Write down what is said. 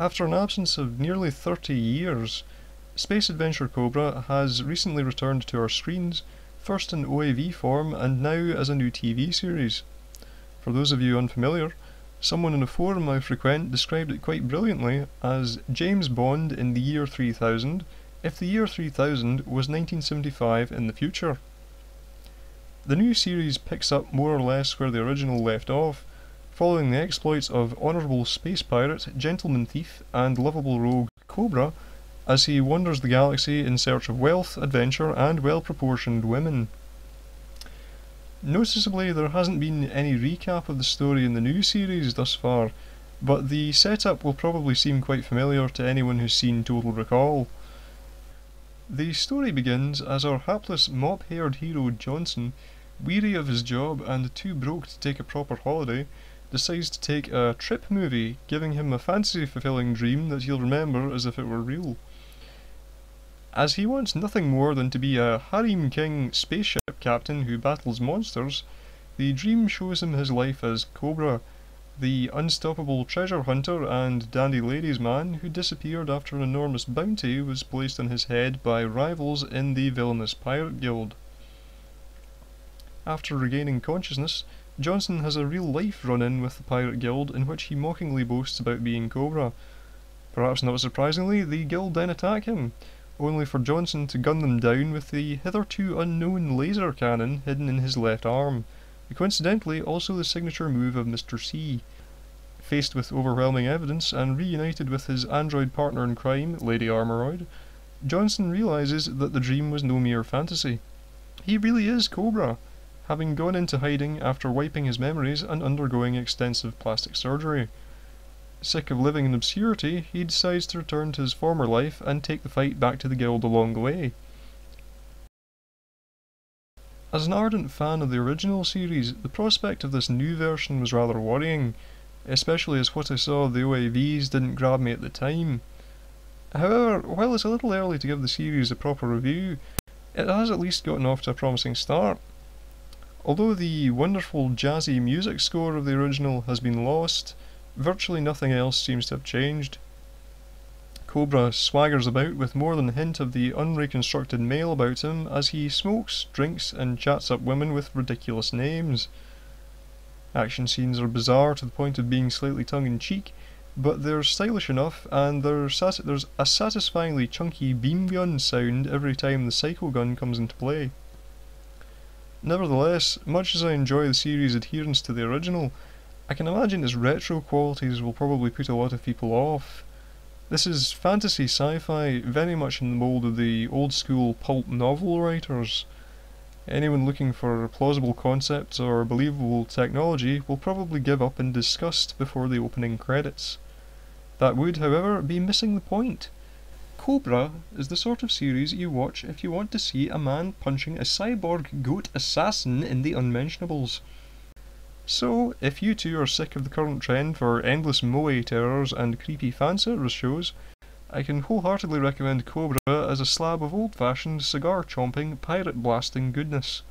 After an absence of nearly 30 years, Space Adventure Cobra has recently returned to our screens, first in OAV form and now as a new TV series. For those of you unfamiliar, someone in a forum I frequent described it quite brilliantly as James Bond in the year 3000 if the year 3000 was 1975 in the future. The new series picks up more or less where the original left off, following the exploits of honourable space pirate, gentleman thief, and lovable rogue Cobra as he wanders the galaxy in search of wealth, adventure, and well-proportioned women. Noticeably, there hasn't been any recap of the story in the new series thus far, but the setup will probably seem quite familiar to anyone who's seen Total Recall. The story begins as our hapless mop-haired hero Johnson, weary of his job and too broke to take a proper holiday, decides to take a trip movie, giving him a fantasy-fulfilling dream that he'll remember as if it were real. As he wants nothing more than to be a harem king spaceship captain who battles monsters, the dream shows him his life as Cobra, the unstoppable treasure hunter and dandy ladies man who disappeared after an enormous bounty was placed on his head by rivals in the villainous pirate guild. After regaining consciousness, Johnson has a real-life run-in with the pirate guild in which he mockingly boasts about being Cobra. Perhaps not surprisingly, the guild then attack him, only for Johnson to gun them down with the hitherto unknown laser cannon hidden in his left arm, coincidentally also the signature move of Mr. C. Faced with overwhelming evidence and reunited with his android partner in crime, Lady Armoroid, Johnson realises that the dream was no mere fantasy. He really is Cobra, having gone into hiding after wiping his memories and undergoing extensive plastic surgery. Sick of living in obscurity, he decides to return to his former life and take the fight back to the guild along the way. As an ardent fan of the original series, the prospect of this new version was rather worrying, especially as what I saw of the OAVs didn't grab me at the time. However, while it's a little early to give the series a proper review, it has at least gotten off to a promising start. Although the wonderful jazzy music score of the original has been lost, virtually nothing else seems to have changed. Cobra swaggers about with more than a hint of the unreconstructed male about him as he smokes, drinks, and chats up women with ridiculous names. Action scenes are bizarre to the point of being slightly tongue-in-cheek, but they're stylish enough, and there's a satisfyingly chunky beam gun sound every time the psycho gun comes into play. Nevertheless, much as I enjoy the series' adherence to the original, I can imagine its retro qualities will probably put a lot of people off. This is fantasy sci-fi, very much in the mould of the old-school pulp novel writers. Anyone looking for plausible concepts or believable technology will probably give up in disgust before the opening credits. That would, however, be missing the point. Cobra is the sort of series you watch if you want to see a man punching a cyborg goat assassin in the unmentionables. So, if you too are sick of the current trend for endless moe terrors and creepy fanservice shows, I can wholeheartedly recommend Cobra as a slab of old-fashioned, cigar-chomping, pirate-blasting goodness.